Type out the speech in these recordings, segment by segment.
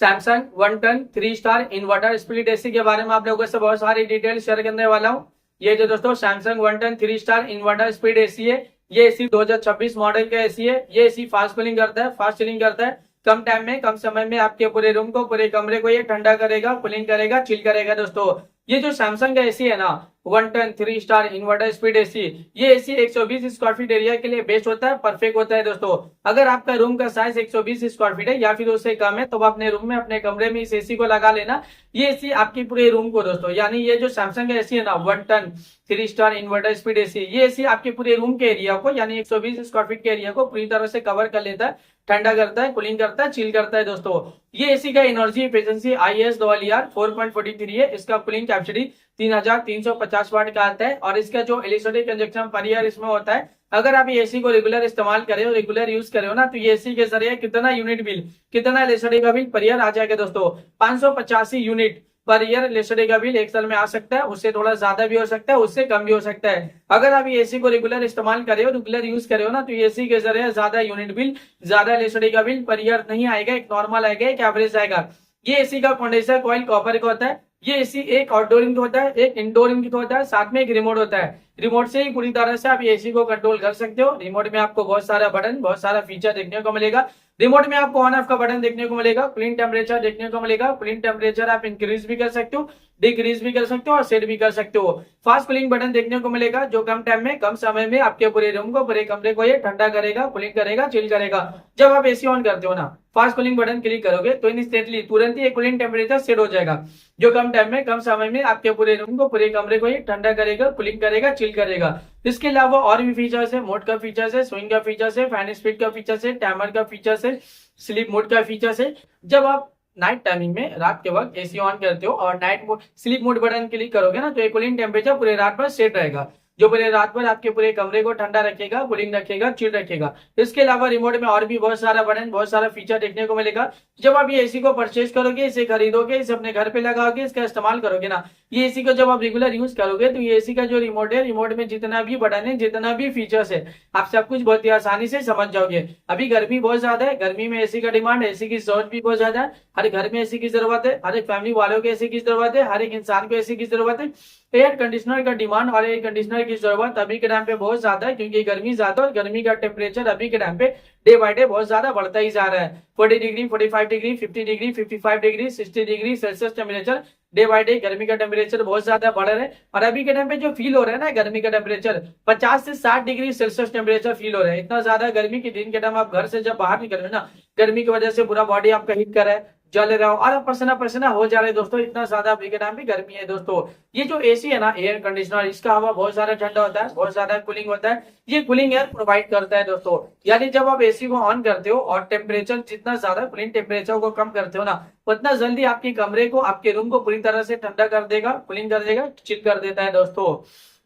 Samsung 1 ton 3 star inverter split AC के बारे में आप लोगों से बहुत सारी डिटेल शेयर करने वाला हूँ। ये जो दोस्तों Samsung 1 ton 3 star inverter speed AC है, ये एसी 2026 मॉडल का एसी है। ये एसी फास्ट कूलिंग करता है, फास्ट चिलिंग करता है। कम टाइम में कम समय में आपके पूरे रूम को, पूरे कमरे को ये ठंडा करेगा, कूलिंग करेगा, चिल करेगा। दोस्तों ये जो सैमसंग का एसी है ना, 1 ton 3 star inverter speed AC, ये एसी 120 स्क्वायर फीट एरिया के लिए बेस्ट होता है, परफेक्ट होता है। दोस्तों अगर आपका रूम का साइज 120 स्क्वायर फीट है या फिर उससे कम है तो अपने रूम में, अपने कमरे में इस एसी को लगा लेना। ये एसी आपकी पूरे रूम को दोस्तों, यानी ये जो सैमसंग का एसी है ना 1 ton 3 star inverter speed AC, ये एसी आपके पूरे रूम के एरिया को, यानी 120 स्क्वायर फीट के एरिया को पूरी तरह से कवर कर लेता है, ठंडा करता है, कूलिंग करता है, चिल करता है। दोस्तों ये एसी का एनर्जी एफिशिएंसी IS 4.43 है। इसका कूलिंग कैपेसिटी 3350 वाट का आता है और इसका जो इलेक्ट्रिसिटी कंजप्शन पर ईयर इसमें होता है, अगर आप ये एसी को रेगुलर इस्तेमाल करें हो, रेगुलर यूज करें हो ना, तो ये एसी के जरिए कितना यूनिट बिल, कितना इलेक्ट्रिसिटी का बिल पर ईयर आ जाएगा दोस्तों, 585 यूनिट पर ईयर इलेक्ट्रिसिटी का बिल एक साल में आ सकता है। उससे थोड़ा ज्यादा भी हो सकता है, उससे कम भी हो सकता है। अगर आप ये एसी को रेगुलर इस्तेमाल करे हो, रेगुलर यूज करे हो ना, तो एसी के जरिए ज्यादा यूनिट बिल, ज्यादा इलेक्ट्रिसिटी का बिल पर ईयर नहीं आएगा, एक नॉर्मल आएगा, एक एवरेज आएगा। ये एसी का कंडेंसर कॉइल कॉपर का होता है। ये एसी एक आउटडोर इनपुट होता है, एक इंडोर इनपुट होता है, साथ में एक रिमोट होता है। रिमोट से ही पूरी तरह से आप एसी को कंट्रोल कर सकते हो। रिमोट में आपको बहुत सारा बटन, बहुत सारा फीचर देखने को मिलेगा। रिमोट में आपको ऑन ऑफ का बटन देखने को मिलेगा, कूलिंग टेम्परेचर देखने को मिलेगा। कूलिंग टेम्परेचर आप इंक्रीज भी कर सकते हो, डिक्रीज भी कर सकते हो और सेट भी कर सकते हो। फास्ट कूलिंग बटन देखने को मिलेगा, जो कम टाइम में, कम समय में आपके पूरे रूम को, पूरे कमरे को ये ठंडा करेगा, कूलिंग करेगा, चिल करेगा। जब आप एसी ऑन करते हो ना, फास्ट कूलिंग बटन क्लिक करोगे तो इंस्टेंटली, तुरंत ही कूलिंग टेम्परेचर सेट हो जाएगा, जो कम टाइम में, कम समय में आपके पूरे रूम को, पूरे कमरे को ये ठंडा करेगा, कूलिंग करेगा, चिल करेगा। इसके अलावा और भी फीचर्स है, मोड का फीचर्स है, स्विंग का फीचर्स है, फैन स्पीड का फीचर्स है, टाइमर का फीचर्स है, स्लीप मोड का फीचर्स है। जब आप नाइट टाइमिंग में, रात के वक्त एसी ऑन करते हो और night mode, sleep mode button click करोगे ना, तो ये कूलिंग टेम्परेचर पूरे रात भर सेट रहेगा, जो पूरे रात भर आपके पूरे कमरे को ठंडा रखेगा, कूलिंग रखेगा, चिल रखेगा। इसके अलावा रिमोट में और भी बहुत सारा बटन, बहुत सारा फीचर देखने को मिलेगा। जब आप ये एसी को परचेज करोगे, इसे खरीदोगे, इसे अपने घर पे लगाओगे, इसका इस्तेमाल करोगे ना, ये एसी को जब आप रेगुलर यूज करोगे, तो ये एसी का जो रिमोट है, रिमोट में जितना भी बटन है, जितना भी फीचर्स है, आप सब कुछ बहुत ही आसानी से समझ जाओगे। अभी गर्मी बहुत ज्यादा है, गर्मी में एसी का डिमांड, एसी की जरूरत भी बहुत ज्यादा है। हर घर में एसी की जरूरत है, हर एक फैमिली वालों को एसी की जरूरत है, हर एक इंसान को एसी की जरूरत है। एयर कंडीशनर का डिमांड और एयर कंडीशनर की जरूरत अभी के टाइम पे बहुत ज्यादा है, क्योंकि गर्मी ज्यादा और गर्मी का टेम्परेचर अभी के टाइम पे डे बाय डे बहुत ज्यादा बढ़ता ही जा रहा है। 40 degree, 45 degree, 50 degree, 55 degree, 60 degree Celsius temperature day by day गर्मी का टेम्परेचर बहुत ज्यादा बढ़ रहा है। और अभी के टाइम पे जो फील हो रहा है ना गर्मी का टेम्परेचर, 50 से 60 डिग्री सेल्सियस टेम्परेचर फील हो रहा है। इतना ज्यादा गर्मी की दिन के टाइम आप घर से जब बाहर निकल रहे हो ना, गर्मी की वजह से पूरा बॉडी आपका हीट कर रहा है, जल रहा हो और पसीना पसीना हो जा रहे हैं दोस्तों, इतना ज्यादा अभी के टाइम पे गर्मी है। दोस्तों ये जो एसी है ना, एयर कंडीशनर, इसका हवा बहुत ज्यादा ठंडा होता है, बहुत ज्यादा कूलिंग होता है। ये कूलिंग एयर प्रोवाइड करता है दोस्तों, यानी जब आप एसी को ऑन करते हो और टेम्परेचर जितना ज्यादा, कूलिंग टेम्परेचर को कम करते हो ना, उतना जल्दी आपके कमरे को, आपके रूम को पूरी तरह से ठंडा कर देगा, कूलिंग कर देगा, चिल कर देता है। दोस्तों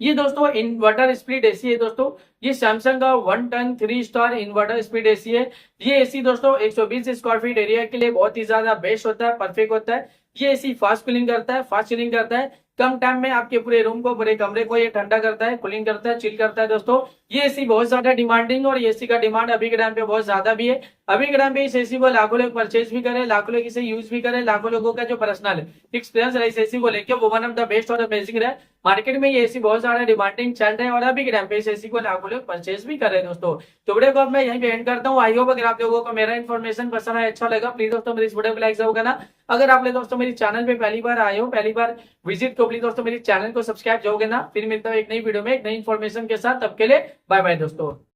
ये दोस्तों इन्वर्टर स्प्लिट एसी है दोस्तों। ये सैमसंग का 1 ton 3 star inverter split AC है। ये एसी दोस्तों 120 स्क्वायर फीट एरिया के लिए बहुत ही ज्यादा बेस्ट होता है, परफेक्ट होता है। ये एसी फास्ट कूलिंग करता है, फास्ट चिलिंग करता है, कम टाइम में आपके पूरे रूम को, पूरे कमरे को ये ठंडा करता है, कूलिंग करता है, चिल करता है। दोस्तों ये एसी बहुत ज्यादा डिमांडिंग और एसी का डिमांड अभी के टाइम पे बहुत ज्यादा भी है। अभी के टाइम पे इस एसी को लाखों लोग परचेज भी करें, लाखों लोग इसे यूज भी करें, लाखों लोगों का जो पर्सनल एक्सपीरियंस है इस एसी को लेकर, वो वन ऑफ द बेस्ट और अमेजिंग रहा है। मार्केट में ये एसी बहुत ज्यादा डिमांडिंग चल रहा है और अभी के टाइम पे इस एसी को लाखों लोग परचेज भी कर रहे हैं। दोस्तों तो वीडियो को अब मैं यहीं पे एंड करता हूँ। आई होप अगर आप लोगों को मेरा इन्फॉर्मेशन पसंद आया, अच्छा लगा, प्लीज दोस्तों मेरी इस वीडियो को लाइक जरूर करना। अगर आपने दोस्तों मेरी चैनल पे पहली बार आए हो, पहली बार विजिट, तो प्लीज दोस्तों मेरी चैनल को सब्सक्राइब जरूर करना। फिर मिलता हूँ एक नई वीडियो में एक नई इन्फॉर्मेशन के साथ, तब के लिए बाय बाय दोस्तों।